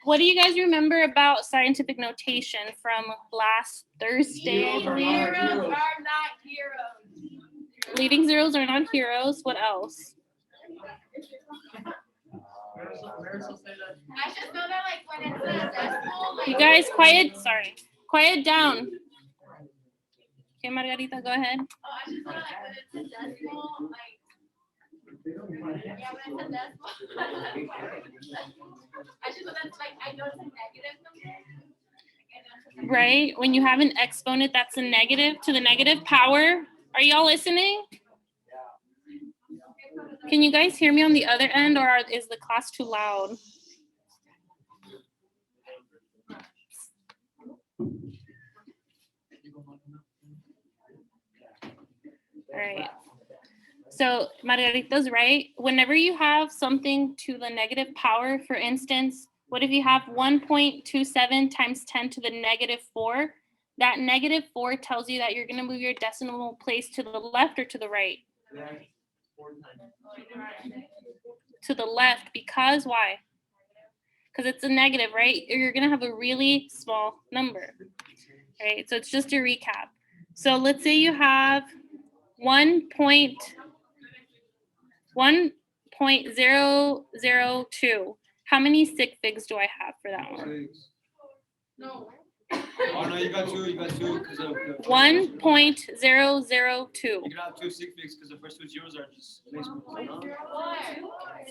What do you guys remember about scientific notation from last Thursday? Heroes are not heroes. Leading zeros are not heroes. What else? I just know that like when it's a decimal, like, You guys, quiet. Sorry. Quiet down. Okay, Margarita, go ahead. oh, I just know like when it's a decimal, like yeah, when it's a decimal. I just know that's like I know it's a negative number. Right? When you have an exponent that's a negative to the negative power. Are y'all listening? Can you guys hear me on the other end, or is the class too loud? All right. So Margarita's right. Whenever you have something to the negative power, for instance, what if you have 1.27 times 10 to the negative 4? That negative 4 tells you that you're going to move your decimal place to the left or to the right? To the left, because why? Because it's a negative, right? You're going to have a really small number, right? So it's just a recap. So let's say you have 1.002. How many sig figs do I have for that one? No. Oh no, you got two. You got two because of the 1.002. You can have two sig figs because the first two zeros are just placements. No?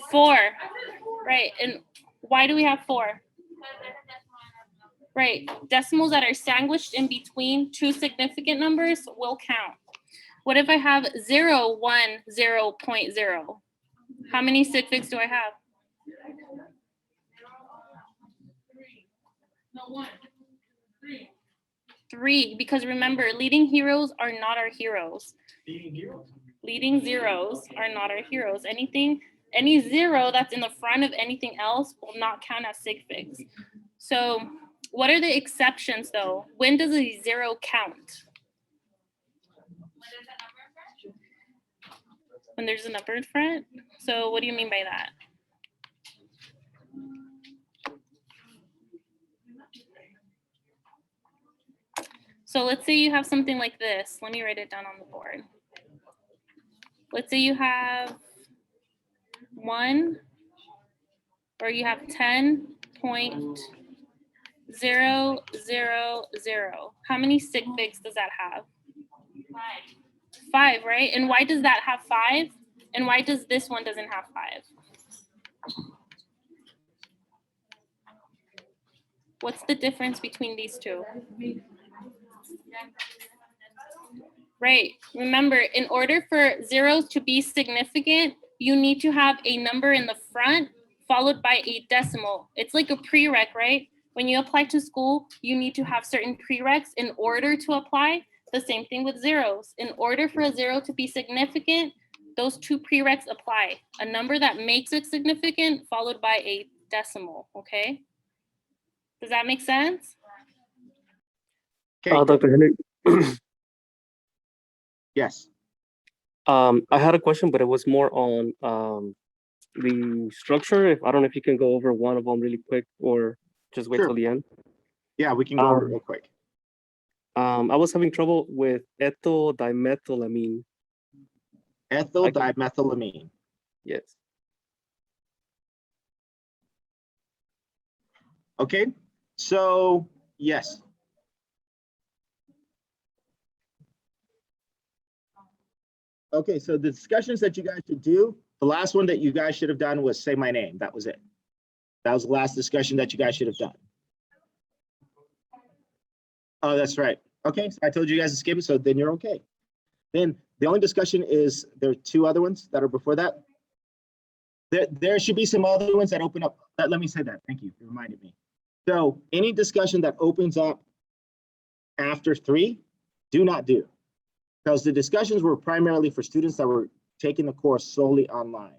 4. Right. And why do we have 4? Right. Decimals that are sandwiched in between two significant numbers will count. What if I have 0.0? How many sig figs do I have? No, 1. 3. 3, because remember, leading heroes are not our heroes. Leading zeros are not our heroes. Any zero that's in the front of anything else will not count as sig figs. So what are the exceptions though? When does a zero count? When there's a number in front? So what do you mean by that? So let's say you have something like this. Let me write it down on the board. Let's say you have 1, or you have 10.000. How many sig figs does that have? 5, right? And why does that have 5? And why does this one doesn't have 5? What's the difference between these two? Right. Remember, in order for zeros to be significant, you need to have a number in the front followed by a decimal. It's like a prereq, right? When you apply to school, you need to have certain prereqs in order to apply. The same thing with zeros. In order for a zero to be significant, those two prereqs apply. A number that makes it significant followed by a decimal, okay? Does that make sense? Okay. Dr. Henry, Yes. I had a question, but it was more on the structure. I don't know if you can go over one of them really quick or just wait Sure. till the end. Yeah, we can go over it real quick. I was having trouble with ethyl dimethylamine. Ethyl dimethylamine. Yes. Okay. So yes. Okay, so the discussions that you guys should do, the last one that you guys should have done was say my name. That was it. That was the last discussion that you guys should have done. Oh, that's right. Okay, so I told you guys to skip it, so then you're okay. Then the only discussion is there are 2 other ones that are before that. There should be some other ones that open up. Let me say that. Thank you. You reminded me. So any discussion that opens up after 3, do not do. Because the discussions were primarily for students that were taking the course solely online.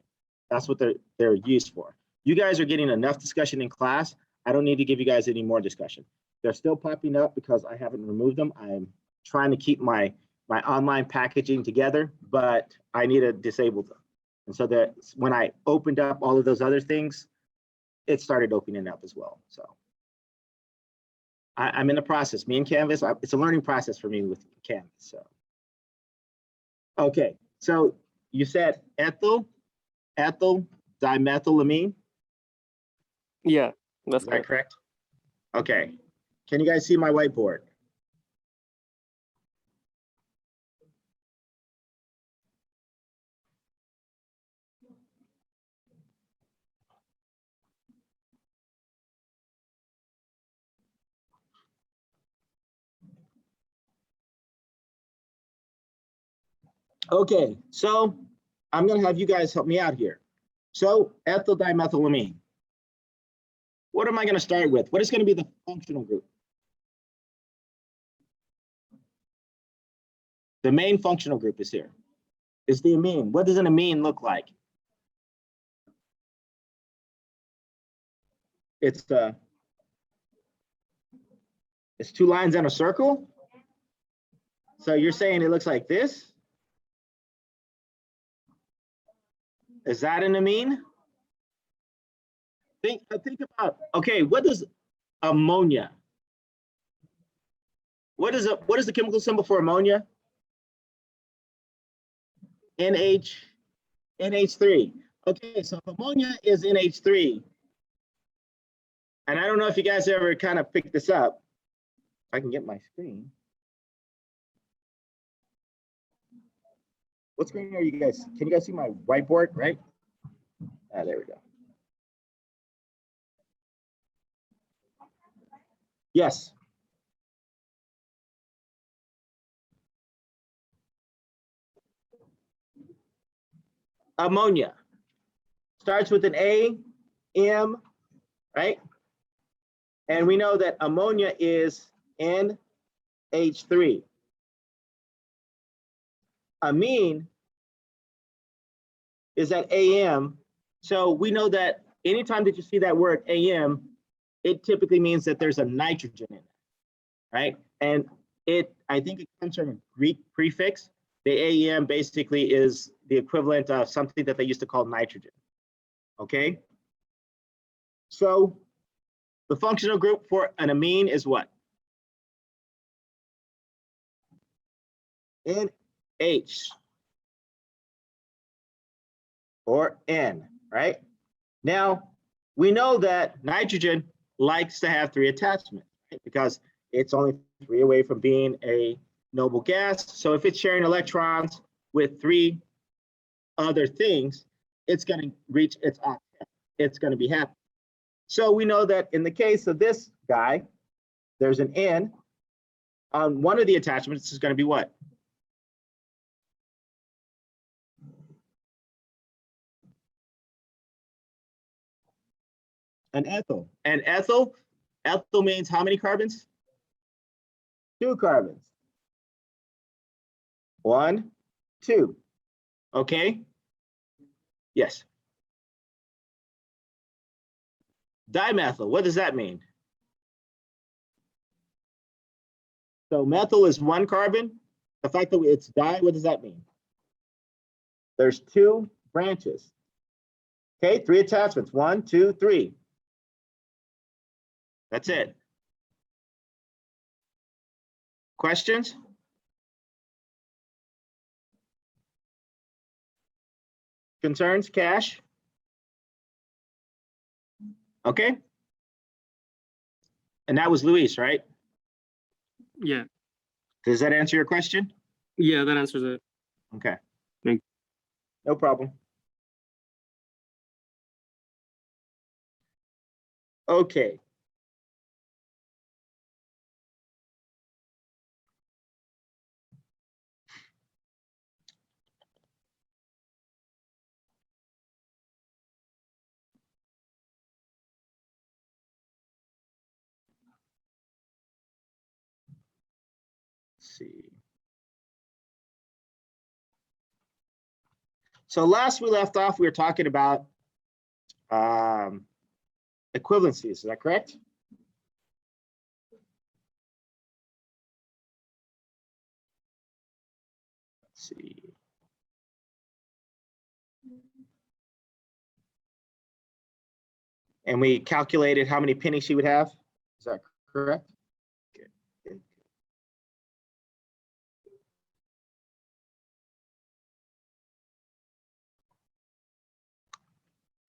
That's what they're used for. You guys are getting enough discussion in class. I don't need to give you guys any more discussion. They're still popping up because I haven't removed them. I'm trying to keep my online packaging together, but I need to disable them. And so that when I opened up all of those other things, it started opening up as well. So I'm in the process. Me and Canvas, it's a learning process for me with Canvas. So okay, so you said ethyl dimethylamine. Yeah, that's Is that correct. correct? Okay. Can you guys see my whiteboard? Okay, so I'm gonna have you guys help me out here. So ethyl dimethylamine. What am I gonna start with? What is gonna be the functional group? The main functional group is here. Is the amine. What does an amine look like? It's two lines and a circle. So you're saying it looks like this? Is that an amine? Think about, okay, what does ammonia? What is the chemical symbol for ammonia? NH3. Okay, so if ammonia is NH3, and I don't know if you guys ever kind of picked this up. I can get my screen. What screen are you guys? Can you guys see my whiteboard, right? Ah, there we go. Yes. Ammonia starts with an A, M, right? And we know that ammonia is NH3. Amine is at AM. So we know that anytime that you see that word AM, it typically means that there's a nitrogen in it, right? And I think it comes from a Greek prefix. The AM basically is the equivalent of something that they used to call nitrogen, okay? So the functional group for an amine is what? NH or N, right? Now, we know that nitrogen likes to have 3 attachments, right? Because it's only 3 away from being a noble gas. So if it's sharing electrons with 3 other things, it's going to reach its octet. It's going to be happy. So we know that in the case of this guy, there's an N. On one of the attachments is going to be what? An ethyl. And ethyl means how many carbons? 2 carbons. 1, 2. Okay? Yes. Dimethyl, what does that mean? So methyl is 1 carbon. The fact that it's di, what does that mean? There's 2 branches. Okay, 3 attachments. 1, 2, 3. That's it. Questions? Concerns? Cash? Okay. And that was Luis, right? Yeah, Does that answer your question? yeah, that answers it. Okay. Thank No problem. Okay. Let's see. So last we left off, we were talking about equivalencies. Is that correct? Let's see. And we calculated how many pennies she would have. Is that correct? Good.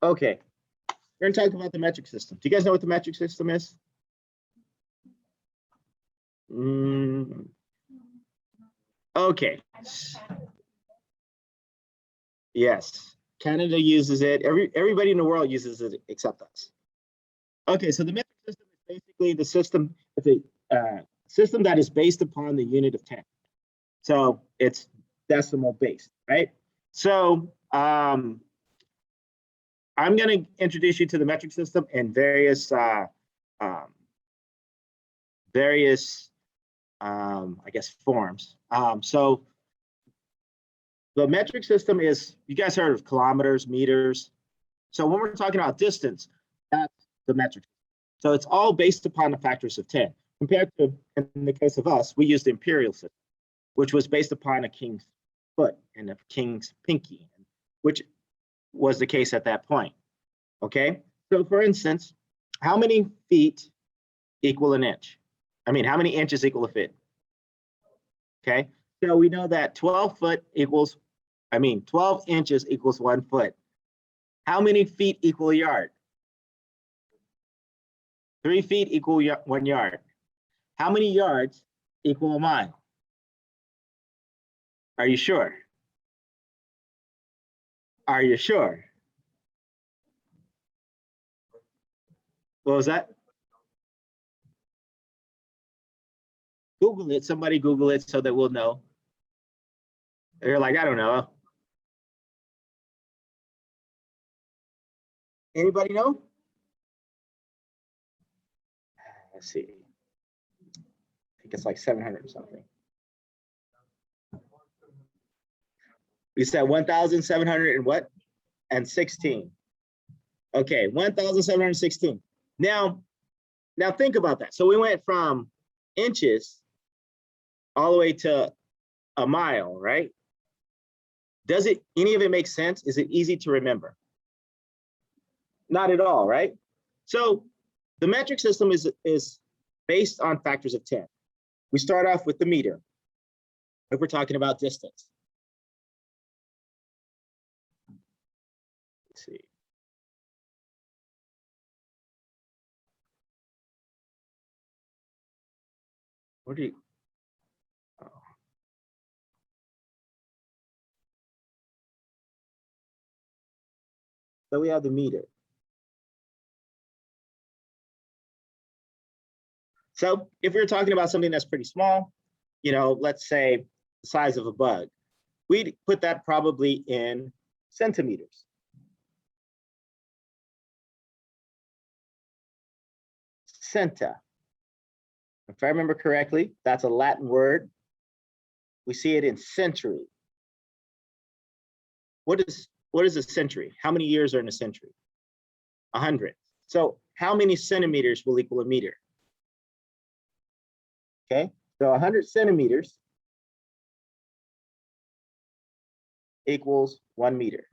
Okay, we're gonna talk about the metric system. Do you guys know what the metric system is? Okay. Yes, Canada uses it. Everybody in the world uses it except us. Okay, so the metric system is basically the system. It's a system that is based upon the unit of 10. So it's decimal based, right? So I'm going to introduce you to the metric system in various I guess forms. So the metric system is, you guys heard of kilometers, meters. So when we're talking about distance, that's the metric. So it's all based upon the factors of 10. Compared to, in the case of us, we used the imperial system, which was based upon a king's foot and a king's pinky, which was the case at that point. Okay, so for instance, how many feet equal an inch? I mean, how many inches equal a foot? Okay, so we know that 12 inches equals 1 foot. How many feet equal a yard? 3 feet equal 1 yard. How many yards equal a mile? Are you sure? Are you sure? What was that? Google it. Somebody Google it so that we'll know. They're like, I don't know. Anybody know? Let's see. I think it's like 700 or something. We said 1,700 and what? And 16. Okay, 1,716. Now think about that. So we went from inches all the way to a mile, right? Does any of it make sense? Is it easy to remember? Not at all, right? So the metric system is based on factors of 10. We start off with the meter, if we're talking about distance. Let's see. What do you? Oh. So we have the meter. So if we're talking about something that's pretty small, you know, let's say the size of a bug, we'd put that probably in centimeters. Centa. If I remember correctly, that's a Latin word. We see it in century. What is a century? How many years are in a century? 100. So how many centimeters will equal a meter? Okay, so 100 centimeters equals 1 meter.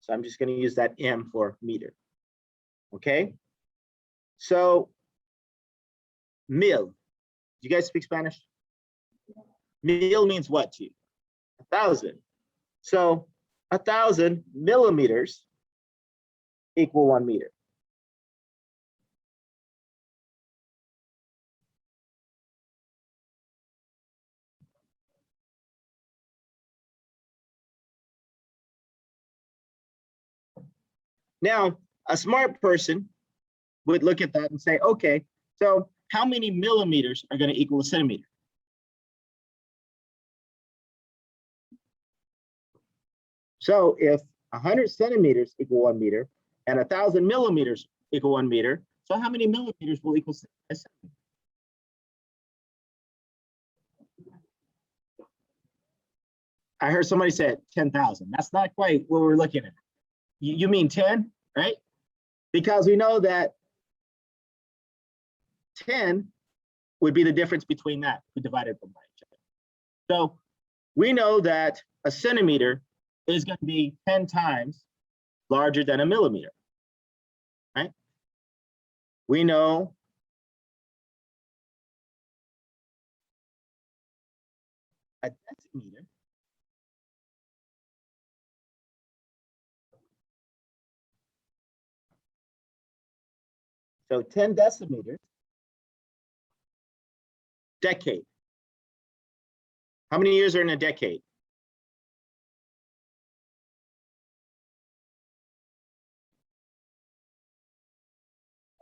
So I'm just going to use that M for meter. Okay, so mil. Do you guys speak Spanish? Mil means what to you? 1,000. So 1,000 millimeters equal 1 meter. Now, a smart person would look at that and say, okay, so how many millimeters are going to equal a centimeter? So if 100 centimeters equal 1 meter and 1,000 millimeters equal 1 meter, so how many millimeters will equal a centimeter? I heard somebody say 10,000. That's not quite what we're looking at. You mean 10, right? Because we know that 10 would be the difference between that. We divided them by each other. So we know that a centimeter is going to be 10 times larger than a millimeter. we know a decimeter so 10 decimeters, decade. How many years are in a decade?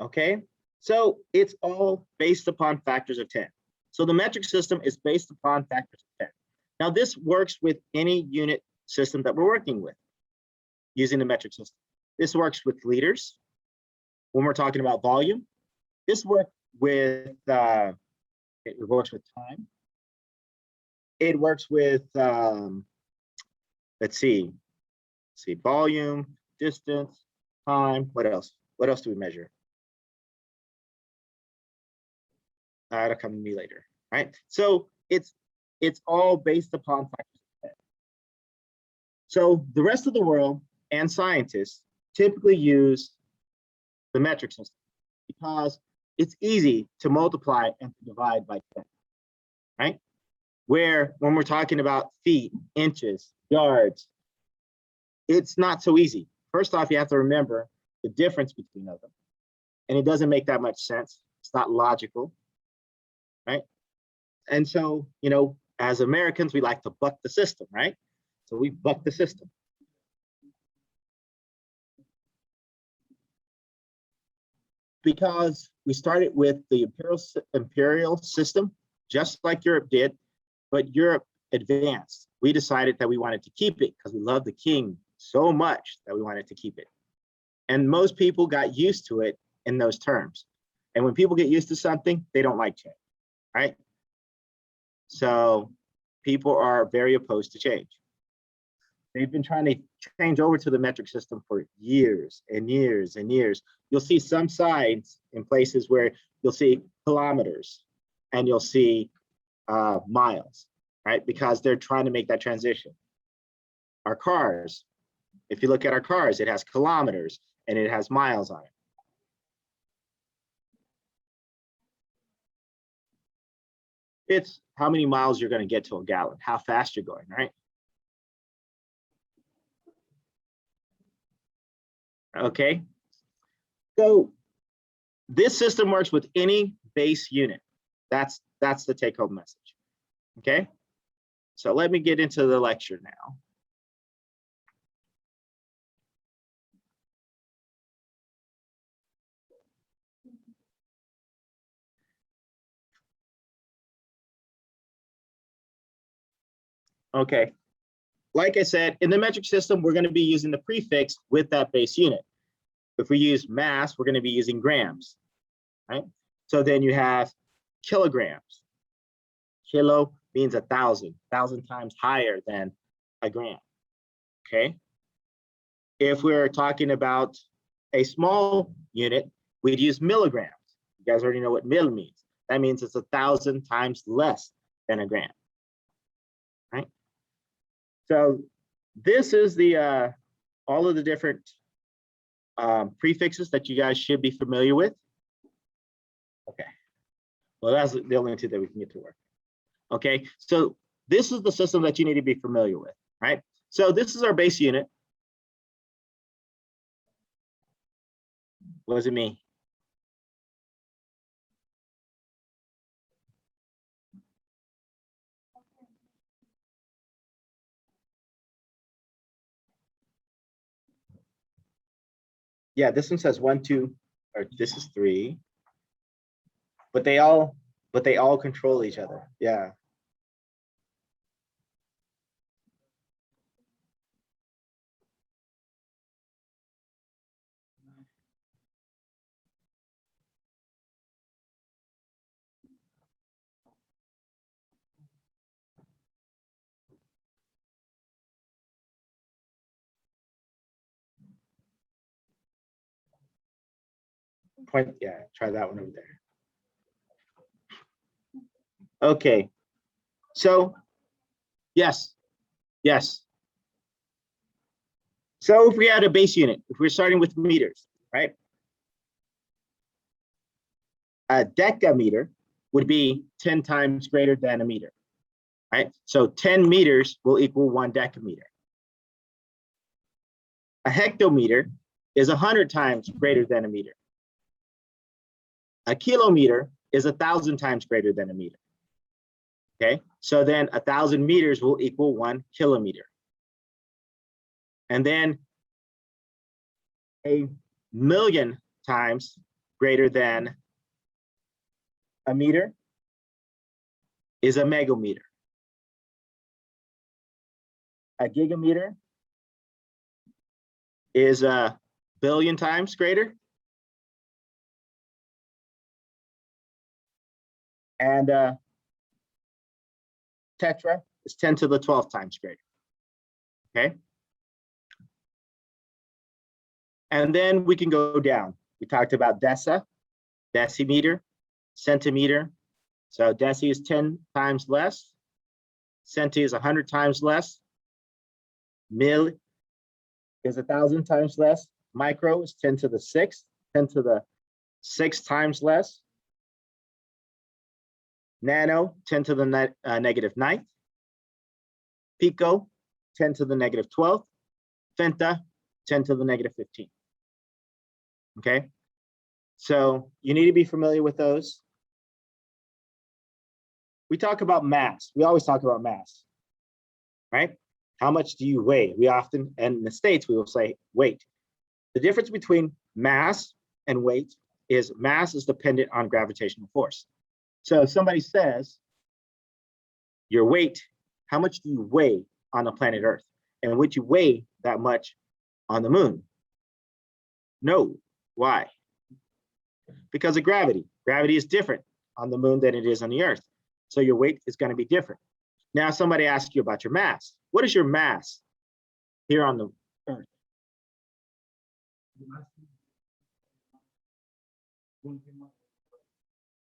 Okay, so it's all based upon factors of 10. So the metric system is based upon factors of 10. Now this works with any unit system that we're working with using the metric system. This works with liters when we're talking about volume. This works with it works with time. It works with let's see, volume, distance, time. What else? What else do we measure? That'll come to me later, right? So it's all based upon factors of 10. So the rest of the world and scientists typically use the metric system because it's easy to multiply and to divide by 10, right? Where when we're talking about feet, inches, yards, it's not so easy. First off, you have to remember the difference between them. And it doesn't make that much sense. It's not logical, right? And so, you know, as Americans, we like to buck the system, right? So we buck the system. Because we started with the imperial system, just like Europe did, but Europe advanced. We decided that we wanted to keep it because we love the king so much that we wanted to keep it. And most people got used to it in those terms. And when people get used to something, they don't like change, right? So people are very opposed to change. They've been trying to change over to the metric system for years and years and years. You'll see some signs in places where you'll see kilometers and you'll see miles, right? Because they're trying to make that transition. Our cars, if you look at our cars, it has kilometers and it has miles on it. It's how many miles you're going to get to a gallon, how fast you're going, right? Okay, so this system works with any base unit. That's the take-home message. Okay, so let me get into the lecture now. Okay, like I said, in the metric system, we're going to be using the prefix with that base unit. If we use mass, we're going to be using grams, right? So then you have kilograms. Kilo means 1,000 times higher than a gram, okay? If we're talking about a small unit, we'd use milligrams. You guys already know what mill means. That means it's 1,000 times less than a gram, right? So this is the all of the different prefixes that you guys should be familiar with. Okay, well, that's the only two that we can get to work. Okay, so this is the system that you need to be familiar with, right? So this is our base unit. What does it mean? Yeah, this one says 1, 2, or this is 3. But they all control each other. Yeah. Point, yeah, try that one over there. Okay, so yes. So if we had a base unit, if we're starting with meters, right? A decameter would be 10 times greater than a meter, right? So 10 meters will equal 1 decameter. A hectometer is 100 times greater than a meter. A kilometer is 1,000 times greater than a meter. Okay, so then 1,000 meters will equal 1 kilometer. And then a million times greater than a meter is a megameter. A gigameter is a billion times greater. And tetra is 10 to the 12th times greater. Okay. And then we can go down. We talked about decimeter, centimeter. So deci is 10 times less. Centi is 100 times less. Mil is 1,000 times less. Micro is 10 to the 6th, 10 to the 6 times less. Nano, 10 to the negative 9th. Pico, 10 to the negative 12th. Femta, 10 to the negative 15th. Okay, so you need to be familiar with those. We talk about mass. We always talk about mass, right? How much do you weigh? We often, and in the States, we will say weight. The difference between mass and weight is mass is dependent on gravitational force. So if somebody says, your weight, how much do you weigh on the planet Earth? And would you weigh that much on the moon? No. Why? Because of gravity. Gravity is different on the moon than it is on the Earth. So your weight is going to be different. Now somebody asks you about your mass. What is your mass here on the Earth?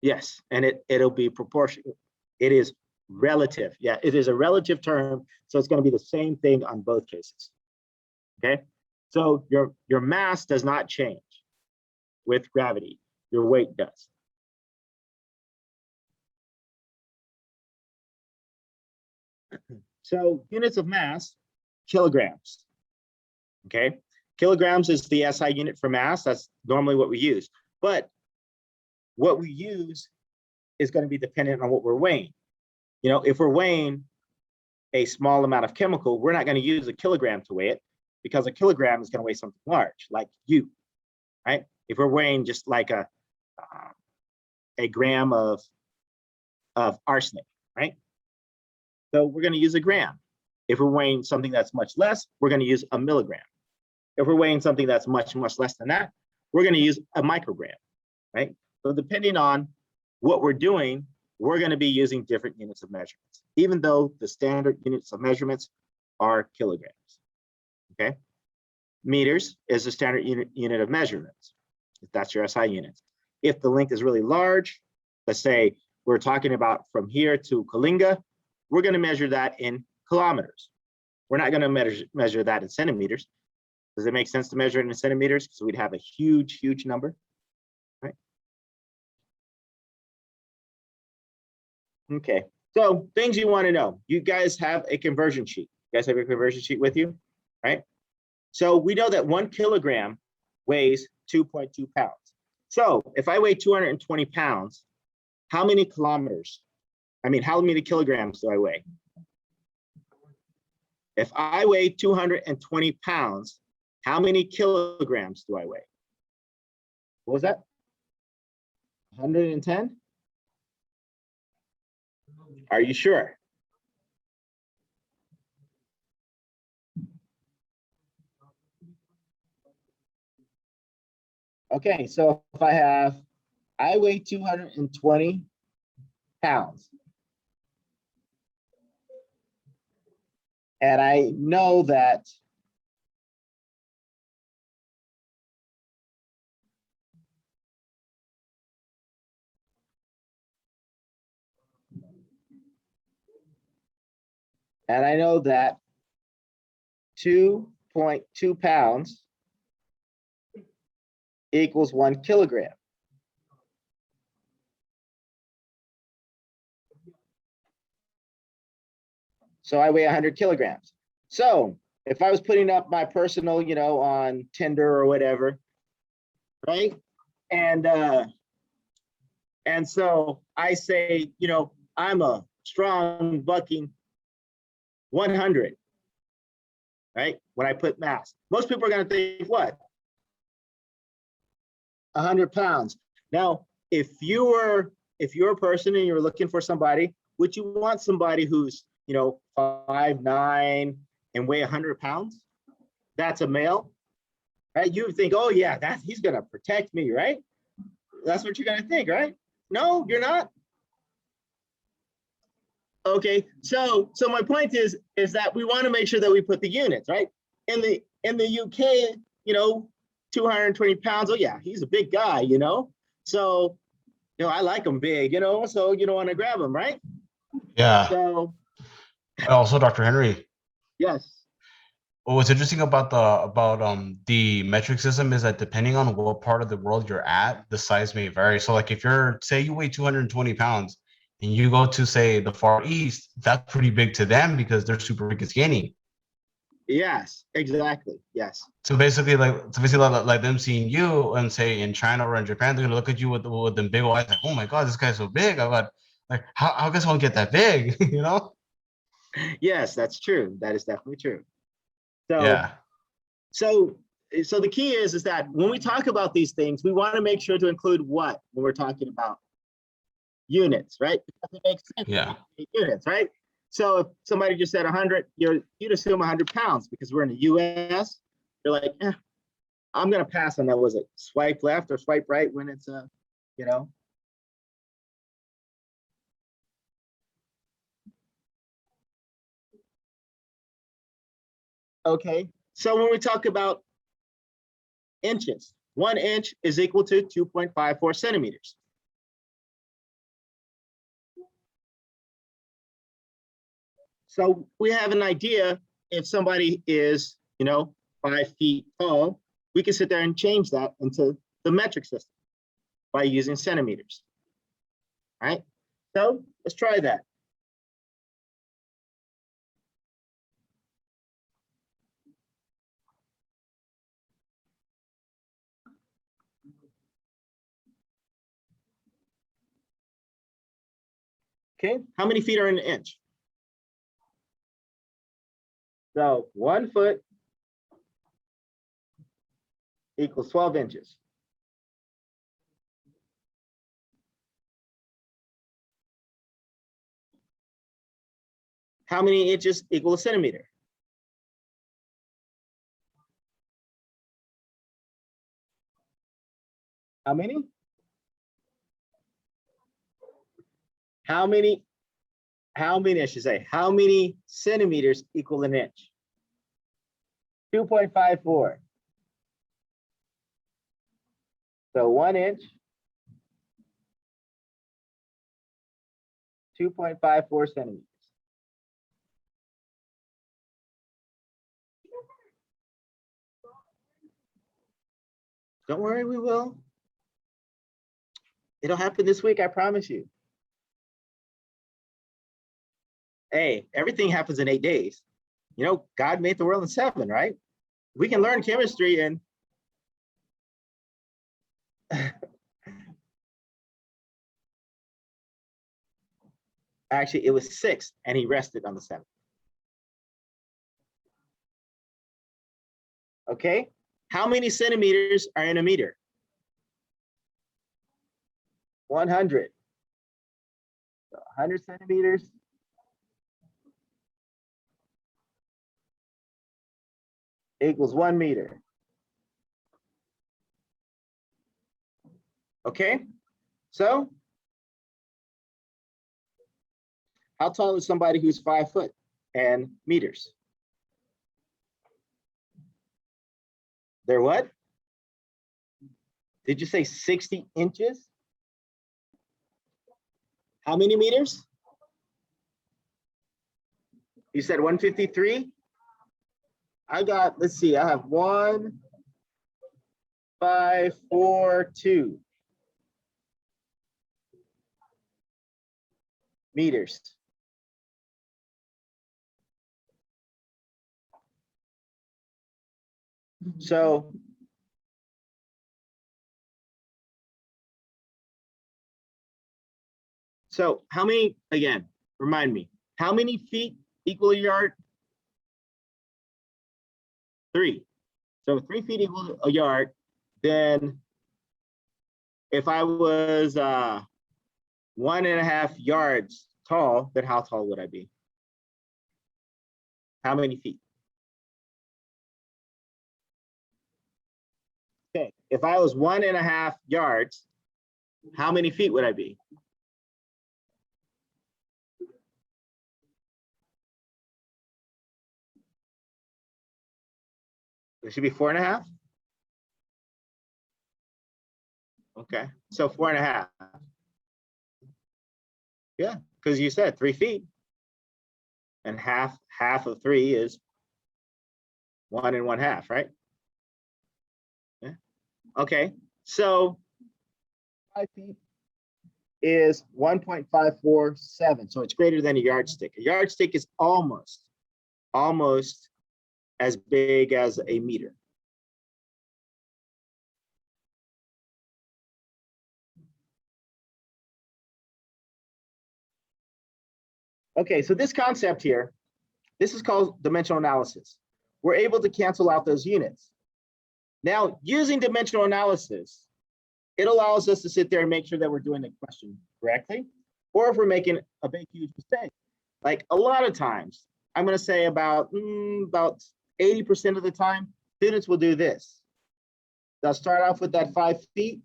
Yes, and it'll be proportional. It is relative. Yeah, it is a relative term, so it's going to be the same thing on both cases. Okay, so your mass does not change with gravity. Your weight does. So units of mass, kilograms. Okay, kilograms is the SI unit for mass. That's normally what we use. But what we use is going to be dependent on what we're weighing. You know, if we're weighing a small amount of chemical, we're not going to use a kilogram to weigh it because a kilogram is going to weigh something large, like you, right? If we're weighing just like a gram of arsenic, right? So we're going to use a gram. If we're weighing something that's much less, we're going to use a milligram. If we're weighing something that's much, much less than that, we're going to use a microgram, right? So depending on what we're doing, we're going to be using different units of measurements, even though the standard units of measurements are kilograms, okay? Meters is the standard unit of measurements. That's your SI units. If the length is really large, let's say we're talking about from here to Kalinga, we're going to measure that in kilometers. We're not going to measure that in centimeters. Does it make sense to measure it in centimeters? Because we'd have a huge, huge number, right? Okay, so things you want to know. You guys have a conversion sheet. You guys have a conversion sheet with you, right? So we know that 1 kilogram weighs 2.2 pounds. So if I weigh 220 pounds, how many kilograms do I weigh? If I weigh 220 pounds, how many kilograms do I weigh? What was that? 110? Are you sure? Okay, so if I weigh 220 pounds. And I know that And I know that 2.2 pounds equals 1 kilogram. So I weigh 100 kilograms. So if I was putting up my personal, you know, on Tinder or whatever, right? And so I say, you know, I'm a strong bucking 100, right? When I put mass, most people are going to think what? 100 pounds. Now, if you're a person and you're looking for somebody, would you want somebody who's, you know, 5'9" and weigh 100 pounds? That's a male, right? You would think, oh yeah, he's gonna protect me, right? That's what you're gonna think, right? No, you're not. Okay, so my point is that we want to make sure that we put the units, right? In the UK, you know, 220 pounds. Oh yeah, he's a big guy, you know. So, you know, I like him big, you know. So you don't want to grab him, right? Yeah. So Also, Dr. Henry, yes. what's interesting about the metric system is that depending on what part of the world you're at, the size may vary. So like if you're, say you weigh 220 pounds and you go to, say, the Far East, that's pretty big to them because they're super big and skinny. Yes, exactly. Yes. So basically like them seeing you and say in China or in Japan, they're gonna look at you with them big old eyes like, oh my God, this guy's so big. I got like, how can someone get that big? You know? Yes, that's true. That is definitely true. So, Yeah. so the key is that when we talk about these things, we want to make sure to include what when we're talking about units, right? Because it makes sense. Yeah. Units, right? So if somebody just said 100, you'd assume 100 pounds because we're in the US. You're like, I'm gonna pass on that. Was it swipe left or swipe right when it's you know? Okay, so when we talk about inches, 1 inch is equal to 2.54 centimeters. So we have an idea if somebody is, you know, 5 feet tall, we can sit there and change that into the metric system by using centimeters. All right, so let's try that. Okay, how many feet are in an inch? So 1 foot equals 12 inches. How many inches equal a centimeter? How many? How many, I should say, how many centimeters equal an inch? 2.54. So 1 inch, 2.54 centimeters. Don't worry, we will. It'll happen this week, I promise you. Hey, everything happens in 8 days. You know, God made the world in 7, right? We can learn chemistry in actually it was 6 and he rested on the 7th. Okay, how many centimeters are in a meter? 100. So 100 centimeters equals 1 meter. Okay, so how tall is somebody who's 5 foot and meters? They're what? Did you say 60 inches? How many meters? You said 153? I got, let's see, I have 1, 5, 4, 2 meters. So how many, again, remind me, how many feet equal a yard? 3. So 3 feet equals a yard. Then if I was 1.5 yards tall, then how tall would I be? How many feet? Okay, if I was 1.5 yards, how many feet would I be? It should be 4.5. Okay, so 4.5. Yeah, because you said 3 feet. And half of 3 is 1 1/2, right? Yeah. Okay, so 5 feet is 1.547. So it's greater than a yardstick. A yardstick is almost as big as a meter. Okay, so this concept here, this is called dimensional analysis. We're able to cancel out those units. Now, using dimensional analysis, it allows us to sit there and make sure that we're doing the question correctly, or if we're making a big, huge mistake. Like a lot of times, I'm going to say about 80% of the time, students will do this. They'll start off with that 5 feet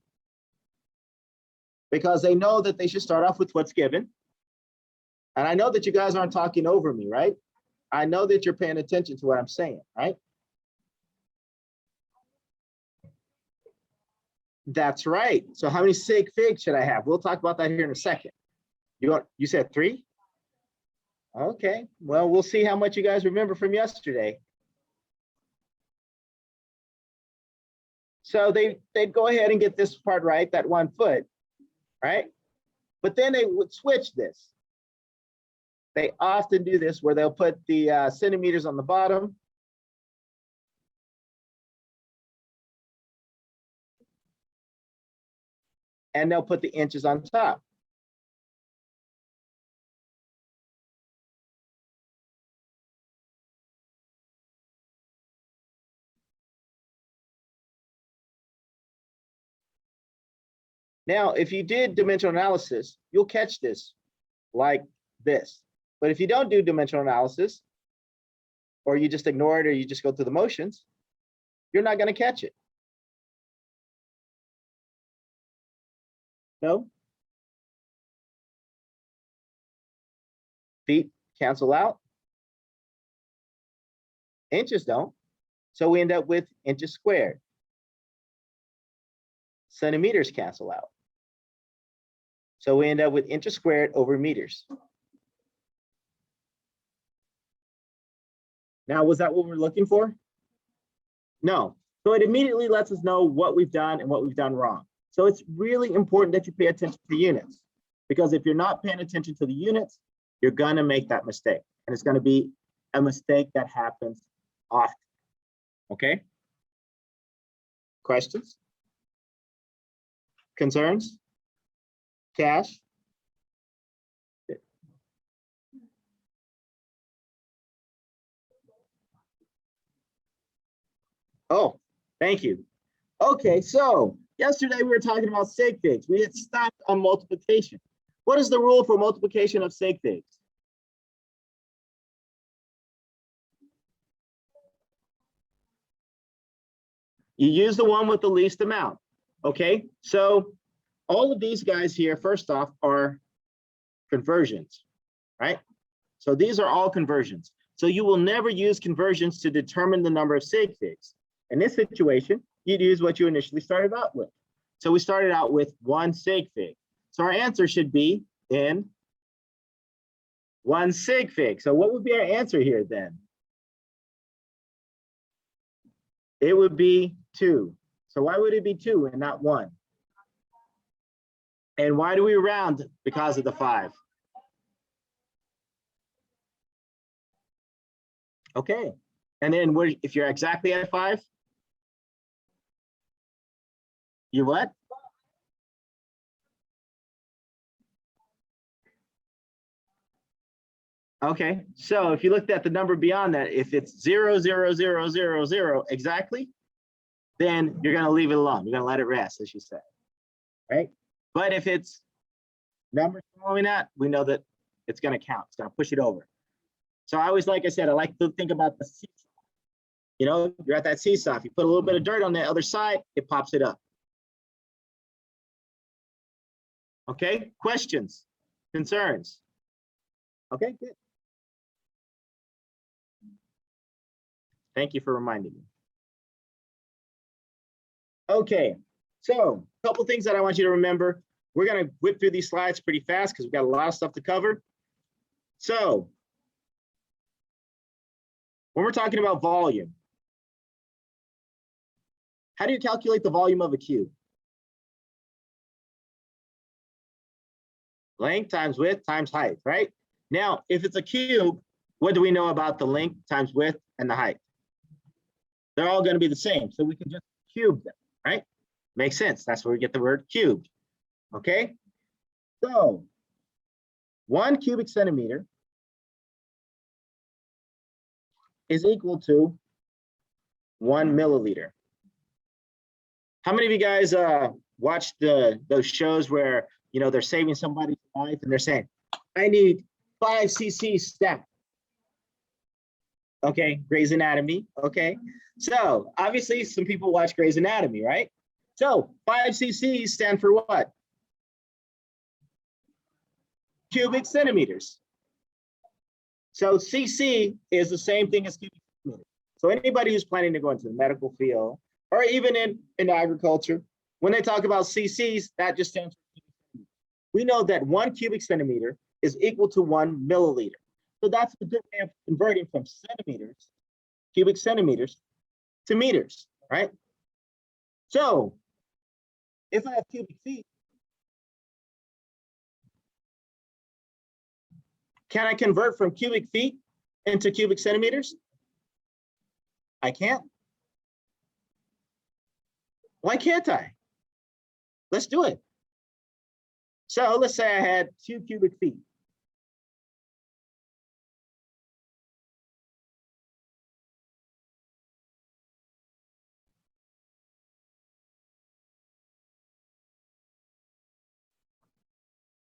because they know that they should start off with what's given. And I know that you guys aren't talking over me, right? I know that you're paying attention to what I'm saying, right? That's right. So how many sig figs should I have? We'll talk about that here in a second. You said 3? Okay, well, we'll see how much you guys remember from yesterday. So they'd go ahead and get this part right, that 1 foot, right? But then they would switch this. They often do this where they'll put the centimeters on the bottom. And they'll put the inches on top. Now, if you did dimensional analysis, you'll catch this like this. But if you don't do dimensional analysis, or you just ignore it, or you just go through the motions, you're not going to catch it. No? Feet cancel out. Inches don't. So we end up with inches squared. Centimeters cancel out. So we end up with inches squared over meters. Now, was that what we're looking for? No. So it immediately lets us know what we've done and what we've done wrong. So it's really important that you pay attention to units, because if you're not paying attention to the units, you're going to make that mistake. And it's going to be a mistake that happens often. Okay? Questions? Concerns? Cash? Oh, thank you. Okay, so yesterday we were talking about sig figs. We had stopped on multiplication. What is the rule for multiplication of sig figs? You use the one with the least amount. Okay, so all of these guys here, first off, are conversions, right? So these are all conversions. So you will never use conversions to determine the number of sig figs. In this situation, you'd use what you initially started out with. So we started out with 1 sig fig. So our answer should be in 1 sig fig. So what would be our answer here then? It would be 2. So why would it be 2 and not 1? And why do we round? Because of the 5. Okay. And then if you're exactly at 5, You what? Okay, so if you looked at the number beyond that, if it's 0, 0, 0, 0, 0 exactly, then you're gonna leave it alone. You're gonna let it rest, as you said, right? But if it's numbers following that, we know that it's gonna count. It's gonna push it over. So I always, like I said, I like to think about the seesaw. You know, you're at that seesaw. If you put a little bit of dirt on the other side, it pops it up. Okay, questions, concerns? Okay, good. Thank you for reminding me. Okay, so a couple things that I want you to remember. We're gonna whip through these slides pretty fast because we've got a lot of stuff to cover. So when we're talking about volume, how do you calculate the volume of a cube? Length times width times height, right? Now, if it's a cube, what do we know about the length times width and the height? They're all going to be the same, so we can just cube them, right? Makes sense. That's where we get the word cubed. Okay, so 1 cubic centimeter is equal to 1 milliliter. How many of you guys watched those shows where, you know, they're saving somebody's life and they're saying, I need 5 cc stat? Okay, Grey's Anatomy. Okay, so obviously some people watch Grey's Anatomy, right? So 5 cc's stand for what? Cubic centimeters. So cc is the same thing as cubic centimeters. So anybody who's planning to go into the medical field or even in agriculture, when they talk about cc's, that just stands for cubic centimeters. We know that 1 cubic centimeter is equal to 1 milliliter. So that's a good way of converting from centimeters, cubic centimeters, to meters, right? So if I have cubic feet, can I convert from cubic feet into cubic centimeters? I can't. Why can't I? Let's do it. So let's say I had 2 cubic feet.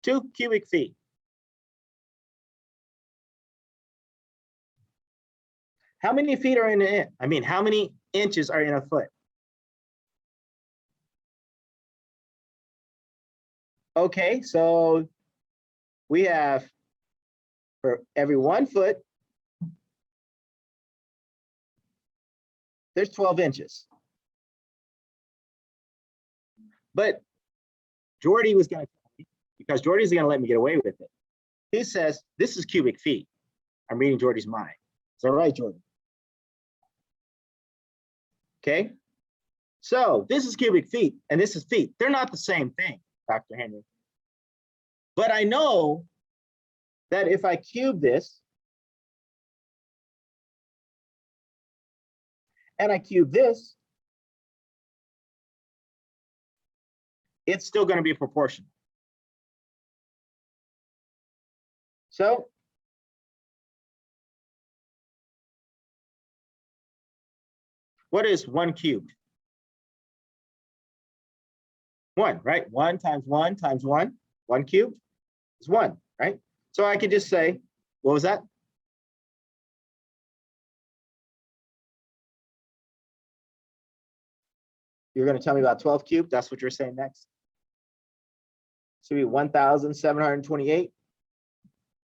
Two cubic feet. How many feet are in it? I mean, how many inches are in a foot? Okay, so we have for every 1 foot, there's 12 inches. But Jordy was going to, because Jordy's going to let me get away with it. He says, this is cubic feet. I'm reading Jordy's mind. Is that right, Jordy? Okay. So this is cubic feet and this is feet. They're not the same thing, Dr. Henry. But I know that if I cube this and I cube this, it's still going to be proportional. So what is 1 cubed? 1, right? 1 times 1 times 1. 1 cubed is 1, right? So I could just say, what was that? You're going to tell me about 12 cubed. That's what you're saying next. Should be 1,728.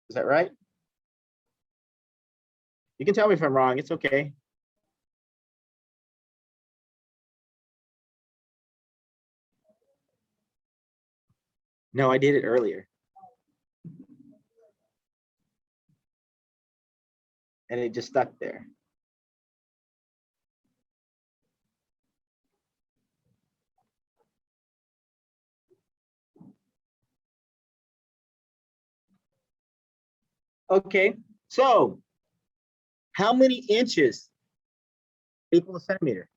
Is that right? You can tell me if I'm wrong. It's okay. No, I did it earlier. And it just stuck there. Okay, so how many inches equal a centimeter?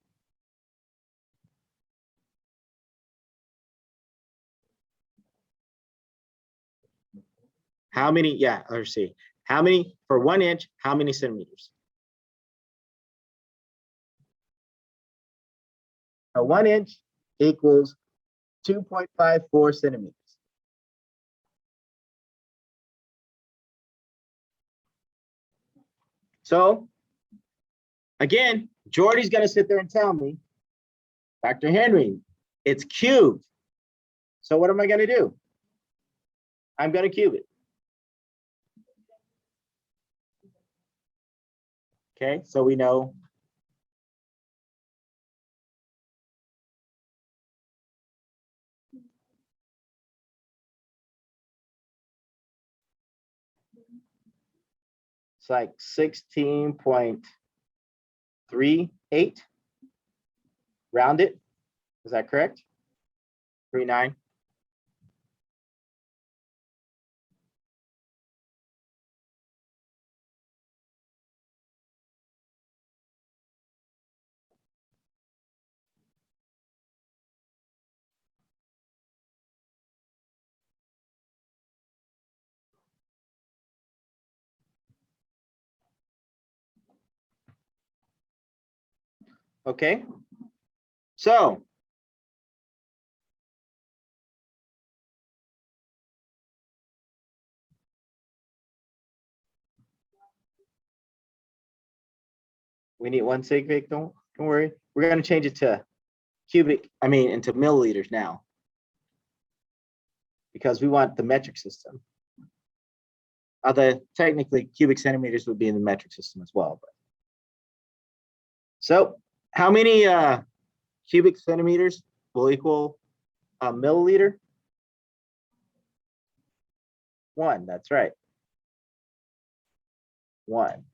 How many, yeah, let's see. How many, for 1 inch, how many centimeters? A 1 inch equals 2.54 centimeters. So again, Jordy's gonna sit there and tell me, Dr. Henry, it's cubed. So what am I gonna do? I'm gonna cube it. Okay, so we know it's like 16.38 round it. Is that correct? 39. Okay, so we need 1 sig fig, don't worry. We're gonna change it to into milliliters now, because we want the metric system. Although technically cubic centimeters would be in the metric system as well. But. So how many cubic centimeters will equal a milliliter? 1, that's right. 1.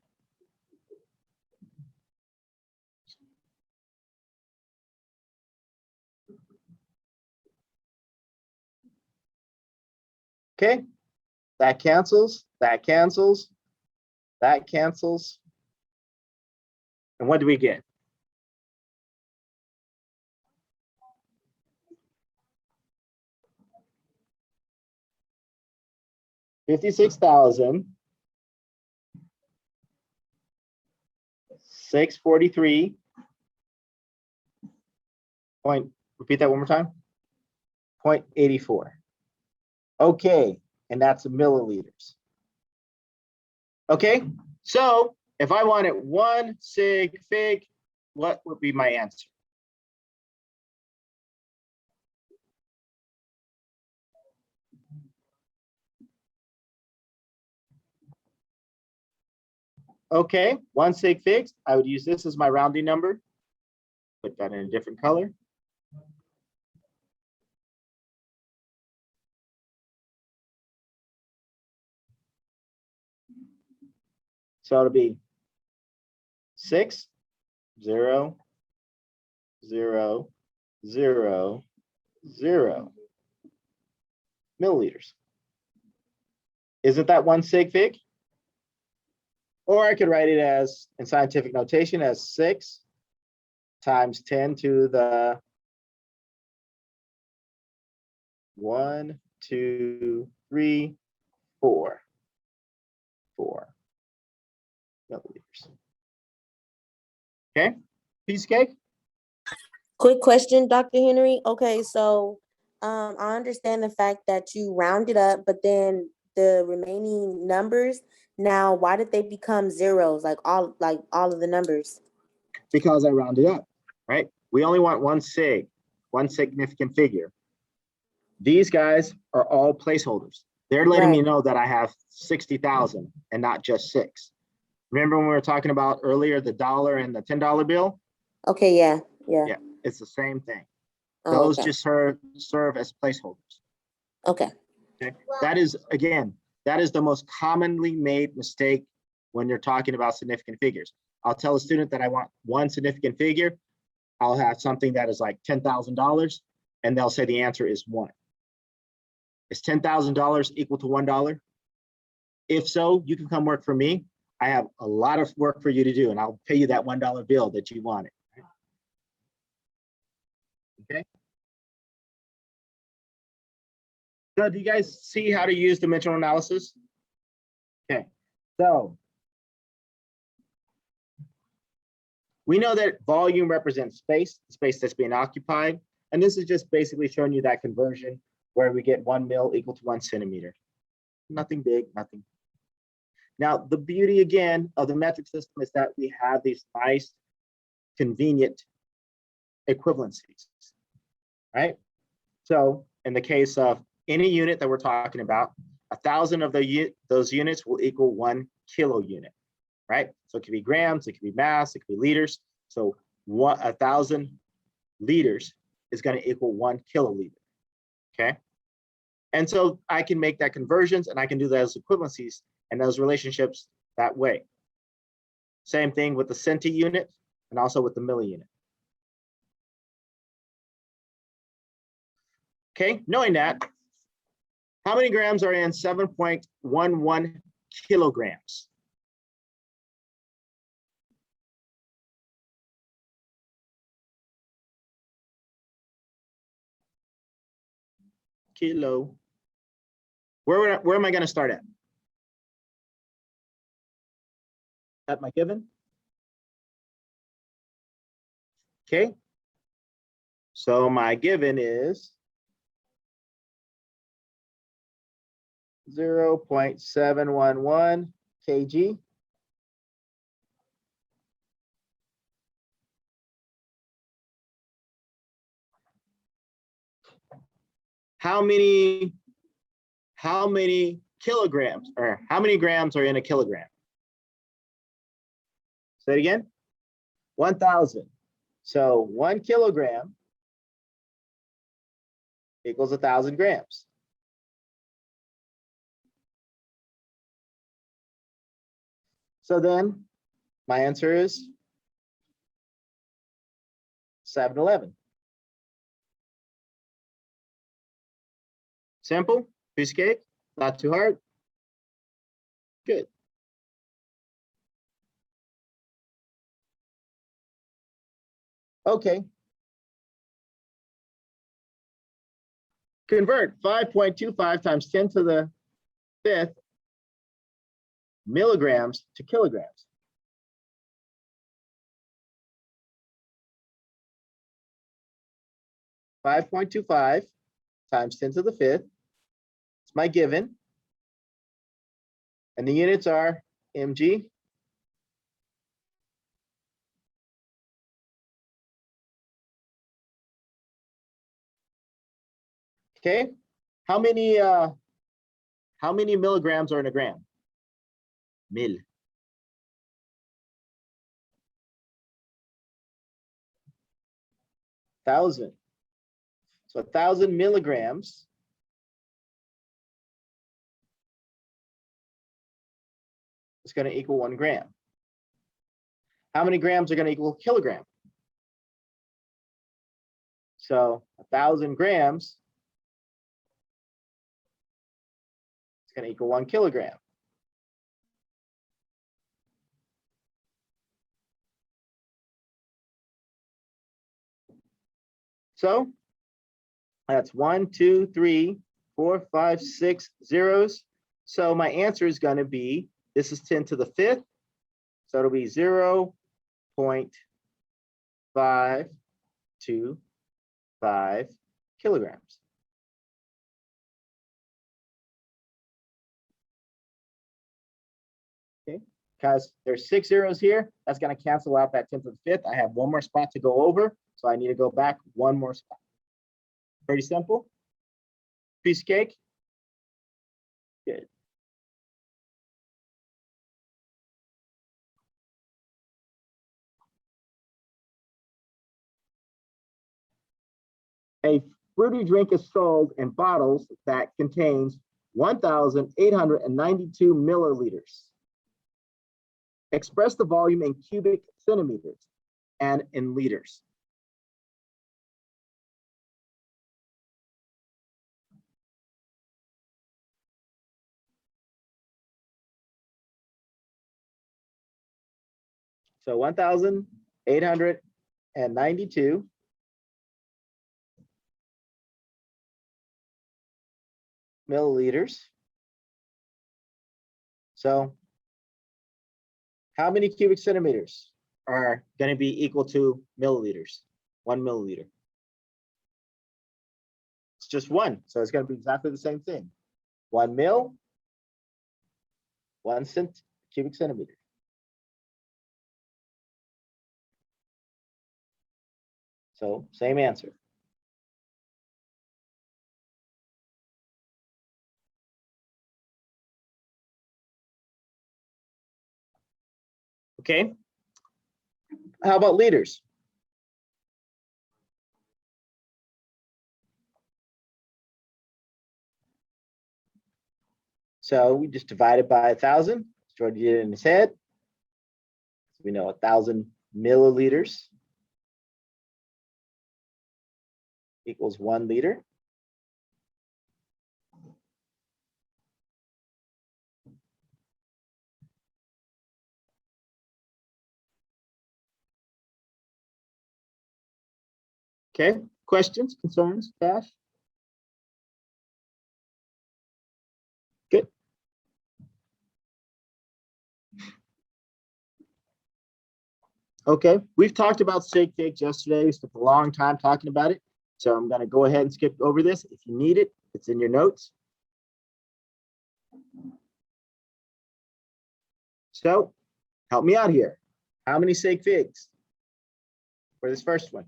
Okay, that cancels, that cancels, that cancels. And what do we get? $56,643. Repeat that one more time. 0.84. Okay, and that's milliliters. Okay, so if I wanted 1 sig fig, what would be my answer? Okay, 1 sig figs, I would use this as my rounding number. Put that in a different color. So it'll be 6, 0, 0, 0, 0 milliliters. Isn't that 1 sig fig? Or I could write it as, in scientific notation, as 6 times 10 to the 1, 2, 3, 4 milliliters. Okay, piece of cake. Quick question, Dr. Henry. Okay, so I understand the fact that you rounded up, but then the remaining numbers, now why did they become zeros, like all of the numbers? Because I rounded up, right? We only want 1 sig, 1 significant figure. These guys are all placeholders. They're letting me know that I have 60,000 and not just 6. Remember when we were talking about earlier the dollar and the $10 bill? Okay, yeah. It's the same thing. Oh, Those okay. just serve as placeholders. Okay. Okay. That is, again, that is the most commonly made mistake when you're talking about significant figures. I'll tell a student that I want 1 significant figure. I'll have something that is like $10,000, and they'll say the answer is 1. Is $10,000 equal to $1? If so, you can come work for me. I have a lot of work for you to do, and I'll pay you that $1 bill that you wanted. Okay. So do you guys see how to use dimensional analysis? So we know that volume represents space, space that's being occupied. And this is just basically showing you that conversion where we get 1 mil equal to 1 centimeter. Nothing big, nothing. Now, the beauty again of the metric system is that we have these nice, convenient equivalencies, right? So in the case of any unit that we're talking about, 1,000 of those units will equal 1 kilo unit, right? So it could be grams, it could be mass, it could be liters. So 1,000 liters is going to equal 1 kiloliter, okay? And so I can make that conversions and I can do those equivalencies and those relationships that way. Same thing with the centi unit and also with the milli unit. Okay, knowing that, how many grams are in 7.11 kilograms? Kilo. Where am I going to start at? At my given? Okay. So my given is 0.711 kg. How many kilograms or how many grams are in a kilogram? Say it again. 1,000. So 1 kilogram equals 1,000 grams. So then my answer is 711. Simple, piece of cake, not too hard. Good. Okay. Convert 5.25 times 10 to the 5th milligrams to kilograms. .25 times 10 to the 5th. It's my given. And the units are mg. Okay. How many milligrams are in a gram? Mil. Thousand. So 1,000 milligrams is going to equal 1 gram. How many grams are going to equal a kilogram? So 1,000 grams is going to equal 1 kilogram. So that's 1, 2, 3, 4, 5, 6 zeros. So my answer is going to be, this is 10 to the 5th. So it'll be 0.525 kilograms. Okay, because there's 6 zeros here, that's going to cancel out that 10 to the 5th. I have one more spot to go over, so I need to go back one more spot. Pretty simple. Piece of cake. Good. A fruity drink is sold in bottles that contains 1,892 milliliters. Express the volume in cubic centimeters and in liters. So 1,892 milliliters. So How many cubic centimeters are going to be equal to milliliters? 1 milliliter. It's just one, so it's going to be exactly the same thing. 1 mil, 1 cubic centimeter. So same answer. Okay. How about liters? So we just divide it by 1,000. Jordan did it in his head. So we know 1,000 milliliters equals 1 liter. Okay, questions, concerns, Cash? Good. Okay, we've talked about sig figs yesterday. We spent a long time talking about it. So I'm going to go ahead and skip over this. If you need it, it's in your notes. So help me out here. How many sig figs for this first one?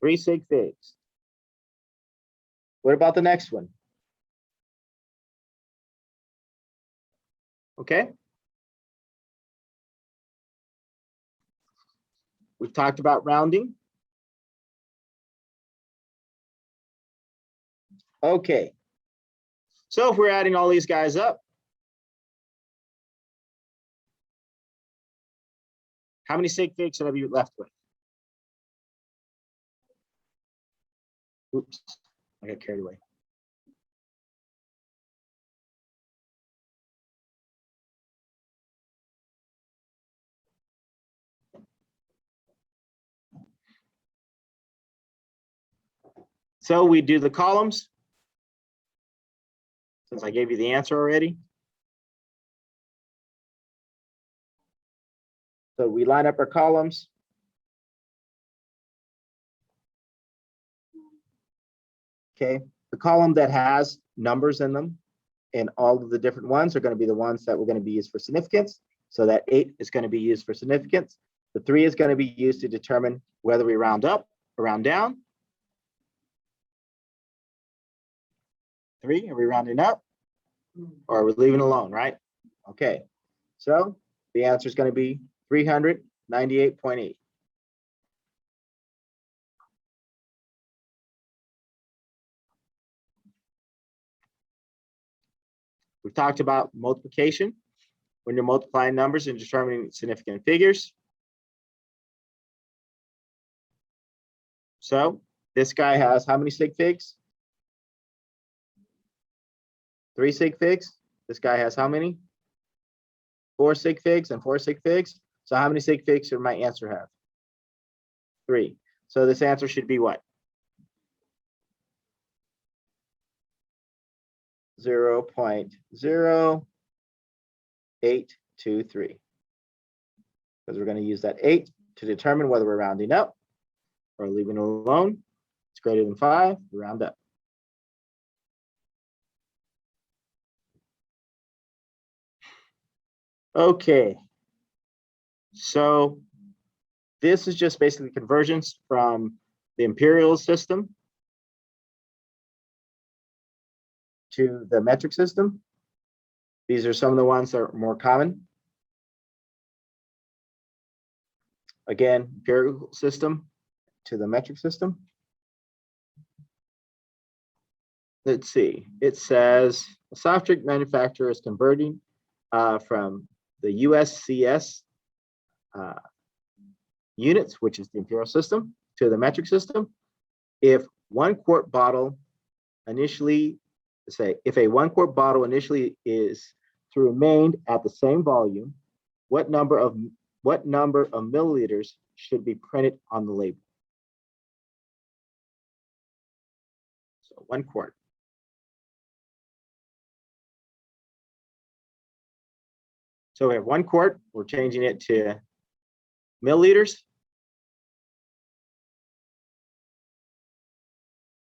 3 sig figs. What about the next one? Okay. We've talked about rounding. Okay. So if we're adding all these guys up, how many sig figs should I be left with? Oops, I got carried away. So we do the columns, since I gave you the answer already. So we line up our columns. Okay, the column that has numbers in them and all of the different ones are going to be the ones that we're going to be used for significance. So that 8 is going to be used for significance. The 3 is going to be used to determine whether we round up or round down. 3, are we rounding up or are we leaving alone, right? Okay, so the answer is going to be 398.8. We've talked about multiplication when you're multiplying numbers and determining significant figures. So this guy has how many sig figs? 3 sig figs. This guy has how many? 4 sig figs and 4 sig figs. So how many sig figs should my answer have? 3. So this answer should be what? 0.0823. Because we're going to use that 8 to determine whether we're rounding up or leaving it alone. It's greater than 5, we round up. Okay, so this is just basically conversions from the imperial system to the metric system. These are some of the ones that are more common. Again, imperial system to the metric system. Let's see, it says a soft drink manufacturer is converting from the USCS units, which is the imperial system, to the metric system. If 1 quart bottle initially, if a 1 quart bottle initially is to remain at the same volume, what number of milliliters should be printed on the label? So 1 quart. So we have 1 quart, we're changing it to milliliters.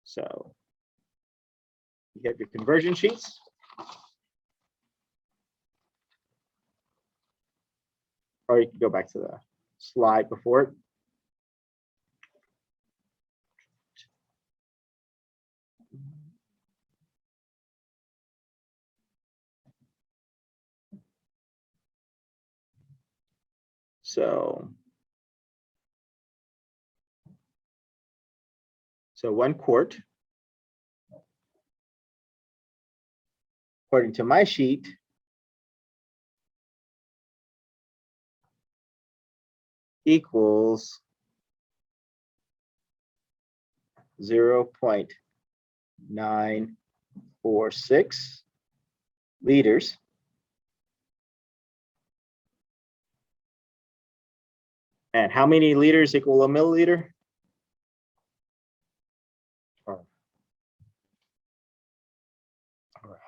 So you get your conversion sheets. Or you can go back to the slide before it. So 1 quart, according to my sheet, equals 0.946 liters. And how many liters equal a milliliter? Or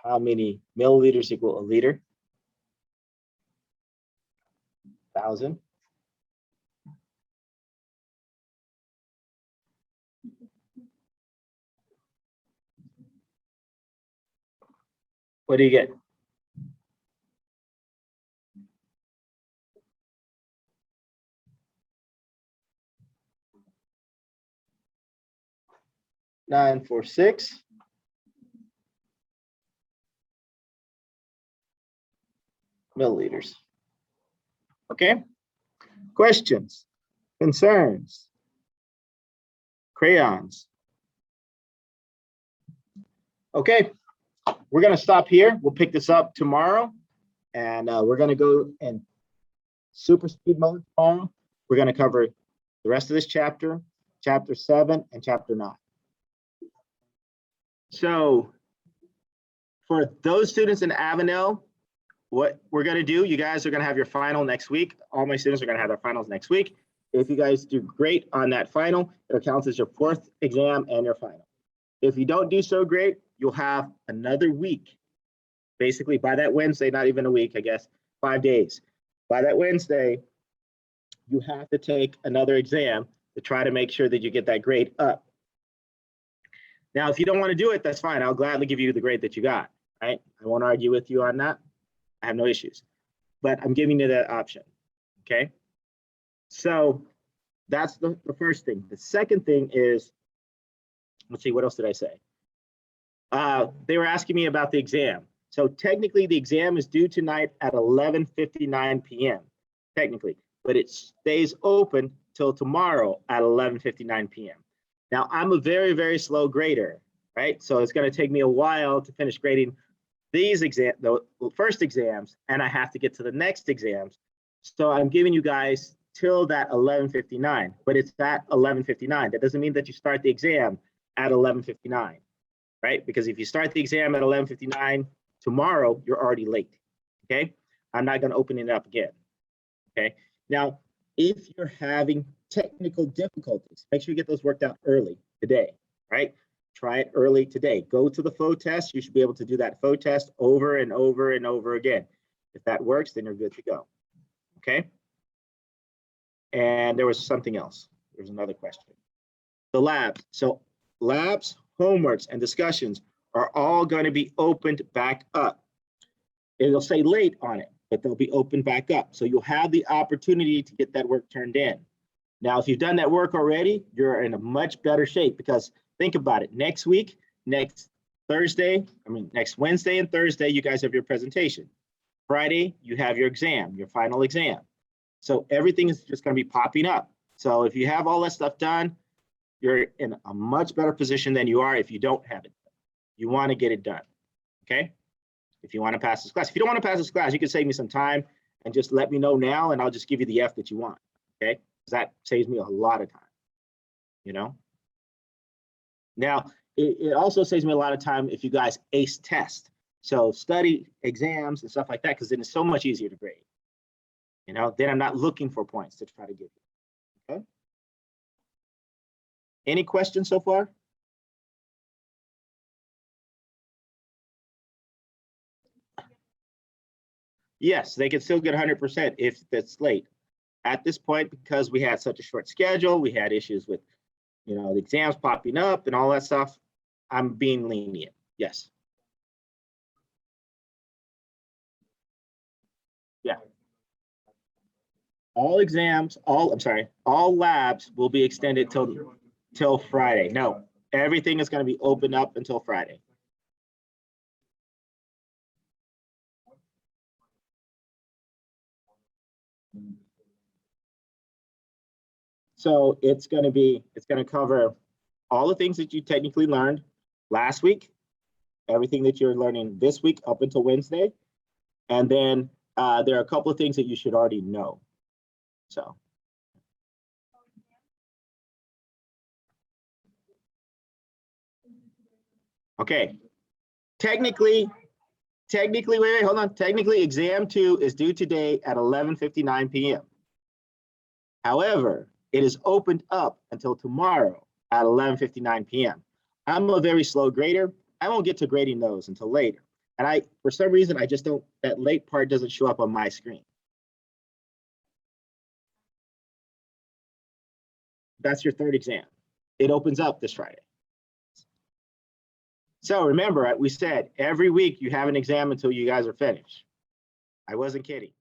how many milliliters equal a liter? 1,000. What do you get? Nine, 4, 6. Milliliters. Okay. Questions, concerns, crayons. Okay, we're going to stop here. We'll pick this up tomorrow, and we're going to go in super speed mode tomorrow. We're going to cover the rest of this chapter, chapter 7 and chapter 9. So for those students in Avenel, what we're going to do, you guys are going to have your final next week. All my students are going to have their finals next week. If you guys do great on that final, it counts as your 4th exam and your final. If you don't do so great, you'll have another week. Basically, by that Wednesday, not even a week, I guess, 5 days. By that Wednesday, you have to take another exam to try to make sure that you get that grade up. Now, if you don't want to do it, that's fine. I'll gladly give you the grade that you got, right? I won't argue with you on that. I have no issues, but I'm giving you that option, okay? So that's the first thing. The second thing is, let's see, what else did I say? They were asking me about the exam. So technically the exam is due tonight at 11:59 p.m. technically, but it stays open till tomorrow at 11:59 p.m. Now I'm a very, very slow grader, right? So it's going to take me a while to finish grading these the first exams, and I have to get to the next exams. So I'm giving you guys till that 11:59, but it's at 11:59. That doesn't mean that you start the exam at 11:59, right? Because if you start the exam at 11:59 tomorrow, you're already late, okay? I'm not going to open it up again, okay? Now, if you're having technical difficulties, make sure you get those worked out early today, right? Try it early today. Go to the faux test. You should be able to do that faux test over and over and over again. If that works, then you're good to go, okay? And there was something else. There's another question. The labs. So labs, homeworks, and discussions are all going to be opened back up. It'll say late on it, but they'll be opened back up. So you'll have the opportunity to get that work turned in. Now, if you've done that work already, you're in a much better shape, because think about it. Next week, next Wednesday and Thursday, you guys have your presentation. Friday, you have your exam, your final exam. So everything is just going to be popping up. So if you have all that stuff done, you're in a much better position than you are if you don't have it. You want to get it done, okay? If you want to pass this class. If you don't want to pass this class, you can save me some time and just let me know now, and I'll just give you the F that you want, okay? Because that saves me a lot of time, you know? Now, it also saves me a lot of time if you guys ace test. So study exams and stuff like that, because then it's so much easier to grade. You know, then I'm not looking for points to try to give you, okay? Any questions so far? Yes, they can still get 100% if it's late. At this point, because we had such a short schedule, we had issues with, you know, the exams popping up and all that stuff, I'm being lenient, yes. Yeah. All exams, all labs will be extended till Friday. No, everything is going to be open up until Friday. So it's going to cover all the things that you technically learned last week, everything that you're learning this week up until Wednesday. And then there are a couple of things that you should already know. So. Okay. Technically, wait, hold on. Technically, exam 2 is due today at 11:59 p.m. However, it is opened up until tomorrow at 11:59 p.m. I'm a very slow grader. I won't get to grading those until later. And for some reason, I just don't, that late part doesn't show up on my screen. That's your third exam. It opens up this Friday. So remember, we said every week you have an exam until you guys are finished. I wasn't kidding.